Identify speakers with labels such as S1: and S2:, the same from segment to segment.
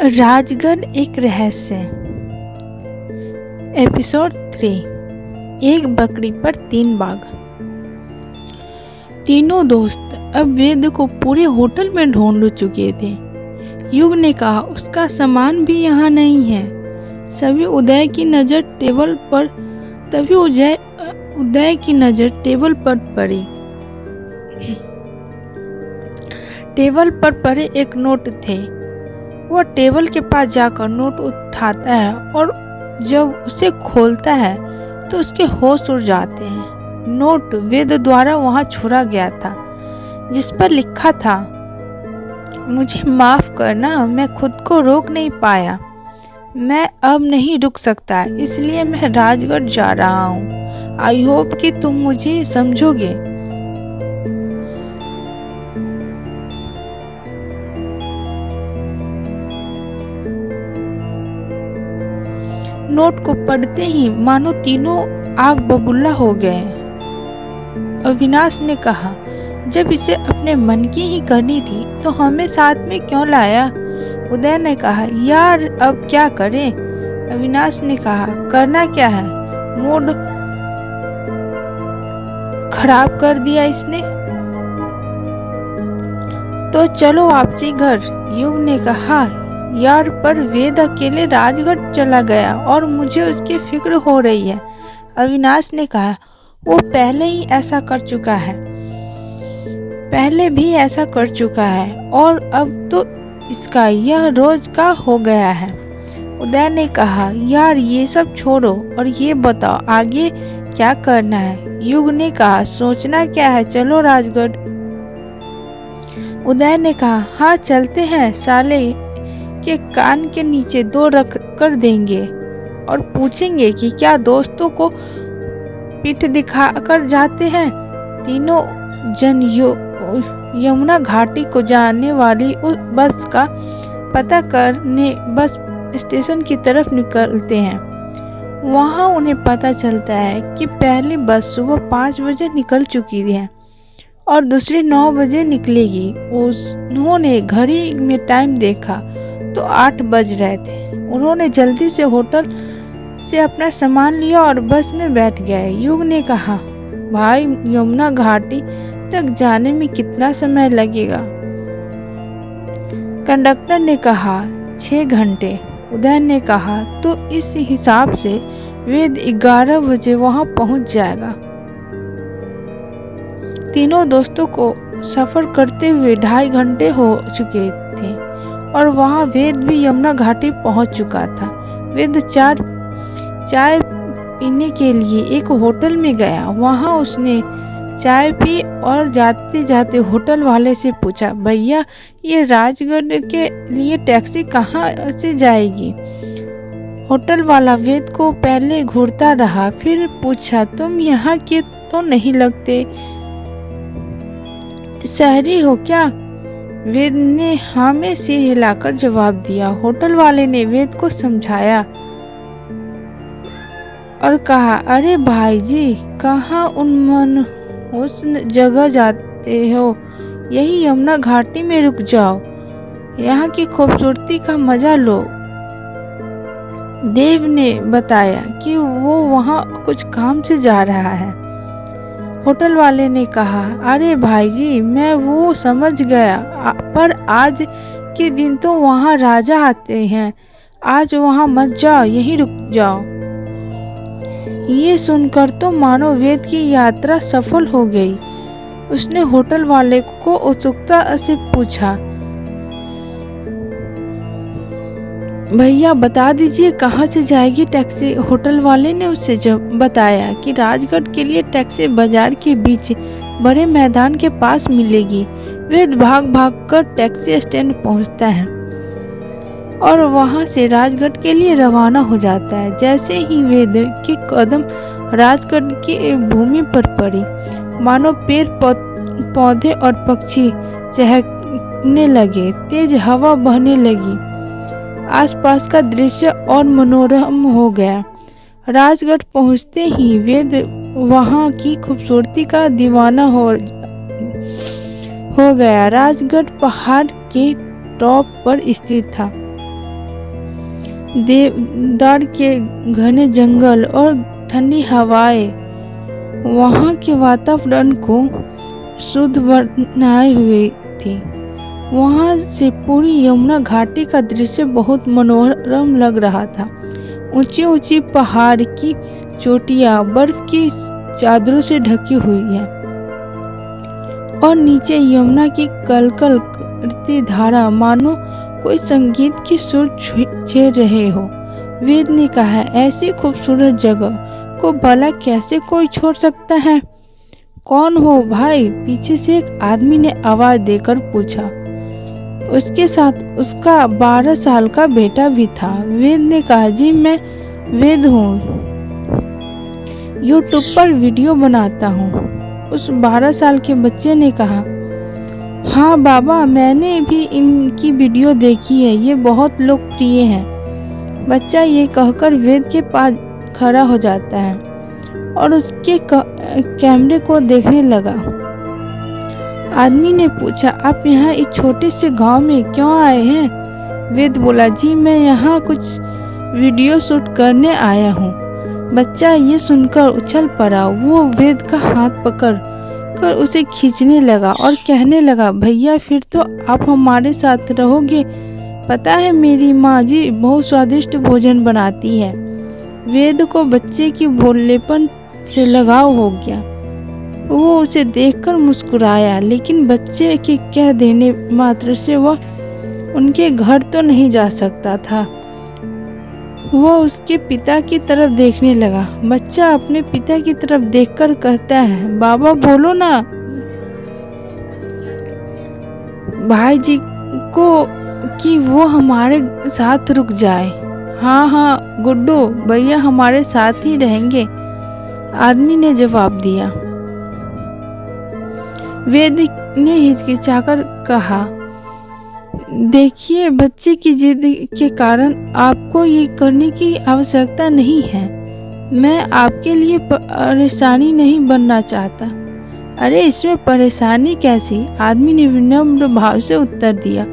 S1: राजगढ़ एक रहस्य। एपिसोड 3। एक बकरी पर 3 बाघ। तीनों दोस्त अब वेद को पूरे होटल में ढूंढ चुके थे। युग ने कहा उसका सामान भी यहाँ नहीं है। सभी उदय की नज़र टेबल पर पड़ी। टेबल पर पड़े एक नोट थे। वह टेबल के पास जाकर नोट उठाता है और जब उसे खोलता है तो उसके होश उड़ जाते हैं। नोट वेद द्वारा वहां छोड़ा गया था, जिस पर लिखा था, मुझे माफ करना, मैं खुद को रोक नहीं पाया। मैं अब नहीं रुक सकता, इसलिए मैं राजगढ़ जा रहा हूँ। आई होप कि तुम मुझे समझोगे। नोट को पढ़ते ही मानो तीनों आग बबूला हो गए। अविनाश ने कहा, जब इसे अपने मन की ही करनी थी तो हमें साथ में क्यों लाया? उदय ने कहा, यार अब क्या करें? अविनाश ने कहा, करना क्या है, मूड खराब कर दिया इसने, तो चलो वापसी घर। युग ने कहा, यार पर वेद अकेले राजगढ़ चला गया और मुझे उसकी फिक्र हो रही है। अविनाश ने कहा, वो पहले भी ऐसा कर चुका है और अब तो इसका यह रोज का हो गया है। उदय ने कहा, यार ये सब छोड़ो और ये बताओ आगे क्या करना है। युग ने कहा, सोचना क्या है, चलो राजगढ़। उदय ने कहा, हाँ चलते हैं, साले के कान के नीचे 2 रख कर देंगे और पूछेंगे कि क्या दोस्तों को पीठ दिखा कर जाते हैं। तीनों जन यमुना घाटी को जाने वाली उस बस का पता करने बस स्टेशन की तरफ निकलते हैं। वहां उन्हें पता चलता है कि पहली बस सुबह 5 बजे निकल चुकी है और दूसरी 9 बजे निकलेगी। उन्होंने घड़ी में टाइम देखा तो 8 बज रहे थे। उन्होंने जल्दी से होटल से अपना सामान लिया और बस में बैठ गए। युग ने कहा, भाई यमुना घाटी तक जाने में कितना समय लगेगा? कंडक्टर ने कहा, 6 घंटे। उदय ने कहा, तो इस हिसाब से वेद 11 बजे वहां पहुंच जाएगा। तीनों दोस्तों को सफर करते हुए 2.5 घंटे हो चुके थे और वहां वेद भी यमुना घाटी पहुंच चुका था। वेद चाय पीने के लिए एक होटल में गया। वहां उसने चाय पी और जाते जाते होटल वाले से पूछा, भैया ये राजगढ़ के लिए टैक्सी कहाँ से जाएगी? होटल वाला वेद को पहले घूरता रहा, फिर पूछा, तुम यहाँ के तो नहीं लगते, शहरी हो क्या? वेद ने हाँ में सिर हिलाकर जवाब दिया। होटल वाले ने वेद को समझाया और कहा, अरे भाई जी, कहाँ उस जगह जाते हो? यही यमुना घाटी में रुक जाओ, यहाँ की खूबसूरती का मजा लो। देव ने बताया कि वो वहाँ कुछ काम से जा रहा है। होटल वाले ने कहा, अरे भाई जी, मैं वो समझ गया, पर आज के दिन तो वहाँ राजा आते हैं, आज वहाँ मत जाओ, यहीं रुक जाओ। ये सुनकर तो मानो वेद की यात्रा सफल हो गई। उसने होटल वाले को उत्सुकता से पूछा, भैया बता दीजिए कहाँ से जाएगी टैक्सी? होटल वाले ने उसे जब बताया कि राजगढ़ के लिए टैक्सी बाजार के बीच बड़े मैदान के पास मिलेगी। वेद भाग कर टैक्सी स्टैंड पहुंचता है और वहां से राजगढ़ के लिए रवाना हो जाता है। जैसे ही वेद के कदम राजगढ़ की भूमि पर पड़ी, मानो पेड़ पौधे और पक्षी चहकने लगे, तेज हवा बहने लगी, आसपास का दृश्य और मनोरम हो गया। राजगढ़ पहुंचते ही वेद वहां की खूबसूरती का दीवाना हो गया। राजगढ़ पहाड़ के टॉप पर स्थित था। देवदार के घने जंगल और ठंडी हवाएं वहाँ के वातावरण को शुद्ध बनाए हुए थी। वहाँ से पूरी यमुना घाटी का दृश्य बहुत मनोरम लग रहा था। ऊंची ऊंची पहाड़ की चोटियाँ बर्फ की चादरों से ढकी हुई है और नीचे यमुना की कलकल करती धारा मानो कोई संगीत की सुर छेड़ रहे हो। वेद ने कहा, ऐसी खूबसूरत जगह को भला कैसे कोई छोड़ सकता है? कौन हो भाई? पीछे से एक आदमी ने आवाज देकर पूछा। उसके साथ उसका 12 साल का बेटा भी था। वेद ने कहा, जी मैं वेद हूँ, यूट्यूब पर वीडियो बनाता हूँ। उस 12 साल के बच्चे ने कहा, हाँ बाबा, मैंने भी इनकी वीडियो देखी है, ये बहुत लोकप्रिय है। बच्चा ये कहकर वेद के पास खड़ा हो जाता है और उसके कैमरे को देखने लगा। आदमी ने पूछा, आप यहाँ इस छोटे से गांव में क्यों आए हैं? वेद बोला, जी मैं यहाँ कुछ वीडियो शूट करने आया हूँ। बच्चा ये सुनकर उछल पड़ा। वो वेद का हाथ पकड़ कर उसे खींचने लगा और कहने लगा, भैया फिर तो आप हमारे साथ रहोगे। पता है मेरी माँ जी बहुत स्वादिष्ट भोजन बनाती है। वेद को बच्चे की भोलेपन से लगाव हो गया। वो उसे देखकर मुस्कुराया, लेकिन बच्चे के कह देने मात्र से वह उनके घर तो नहीं जा सकता था। वो उसके पिता की तरफ देखने लगा। बच्चा अपने पिता की तरफ देखकर कहता है, बाबा बोलो ना। भाई जी को कि वो हमारे साथ रुक जाए। हाँ हाँ गुड्डू भैया हमारे साथ ही रहेंगे, आदमी ने जवाब दिया। वेद ने हिचकिचाकर कहा, देखिए बच्चे की जिद के कारण आपको ये करने की आवश्यकता नहीं है। मैं आपके लिए परेशानी नहीं बनना चाहता। अरे इसमें परेशानी कैसी? आदमी ने विनम्र भाव से उत्तर दिया।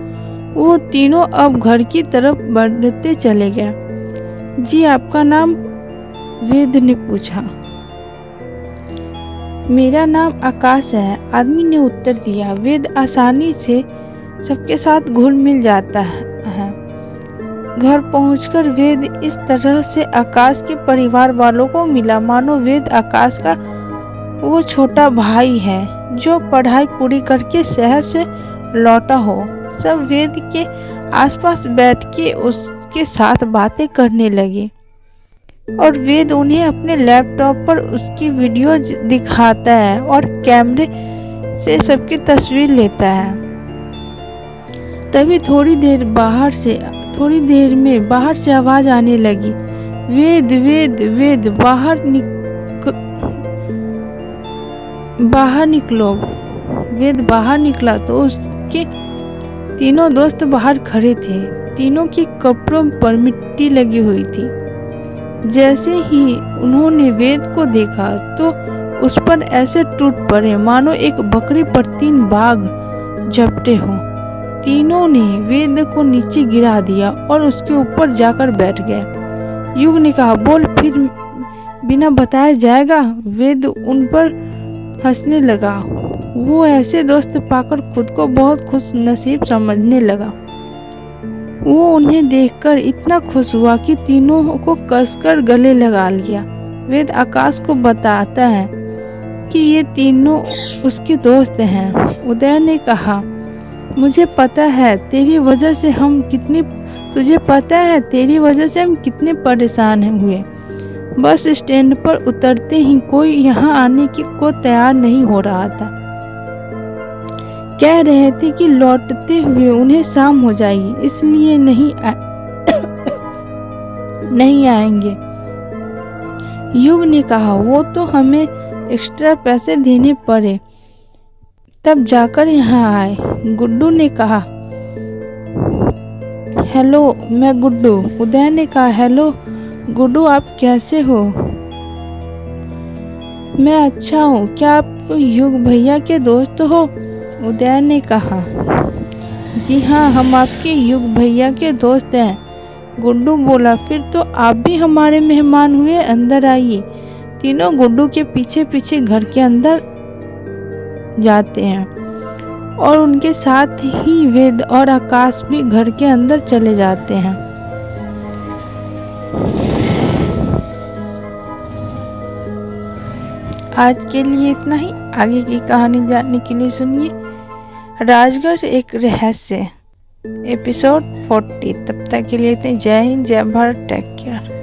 S1: वो तीनों अब घर की तरफ बढ़ते चले गए। जी आपका नाम? वेद ने पूछा। मेरा नाम आकाश है, आदमी ने उत्तर दिया। वेद आसानी से सबके साथ घुल मिल जाता है। घर पहुंचकर वेद इस तरह से आकाश के परिवार वालों को मिला मानो वेद आकाश का वो छोटा भाई है जो पढ़ाई पूरी करके शहर से लौटा हो। सब वेद के आसपास बैठ के उसके साथ बातें करने लगे और वेद उन्हें अपने लैपटॉप पर उसकी वीडियो दिखाता है और कैमरे से सबकी तस्वीर लेता है। तभी थोड़ी देर में बाहर से आवाज आने लगी, वेद वेद वेद बाहर निकलो। वेद बाहर निकला तो उसके तीनों दोस्त बाहर खड़े थे। तीनों के कपड़ों पर मिट्टी लगी हुई थी। जैसे ही उन्होंने वेद को देखा तो उस पर ऐसे टूट पड़े मानो एक बकरी पर 3 बाघ झपटे हों। तीनों ने वेद को नीचे गिरा दिया और उसके ऊपर जाकर बैठ गए। युग ने कहा, बोल फिर बिना बताए जाएगा? वेद उन पर हंसने लगा। वो ऐसे दोस्त पाकर खुद को बहुत खुश नसीब समझने लगा। वो उन्हें देखकर इतना खुश हुआ कि तीनों को कसकर गले लगा लिया। वेद आकाश को बताता है कि ये तीनों उसके दोस्त हैं। उदय ने कहा, मुझे पता है तेरी वजह से हम कितने परेशान हुए। बस स्टैंड पर उतरते ही कोई यहाँ आने को तैयार नहीं हो रहा था। कह रहे थे कि लौटते हुए उन्हें शाम हो जाएगी, इसलिए नहीं आएंगे। युग ने कहा, वो तो हमें एक्स्ट्रा पैसे देने पड़े तब जाकर यहाँ आए। गुड्डू ने कहा, हेलो मैं गुड्डू। उदय ने कहा, हेलो गुड्डू, आप कैसे हो? मैं अच्छा हूँ। क्या आप युग भैया के दोस्त हो? उदय ने कहा, जी हाँ, हम आपके युग भैया के दोस्त हैं। गुड्डू बोला, फिर तो आप भी हमारे मेहमान हुए, अंदर आइए। तीनों गुड्डू के पीछे पीछे घर के अंदर जाते हैं और उनके साथ ही वेद और आकाश भी घर के अंदर चले जाते हैं। आज के लिए इतना ही। आगे की कहानी जानने के लिए सुनिए राजगढ़ एक रहस्य एपिसोड 40। तब तक के लिए जय हिंद, जय भारत, टेक केयर।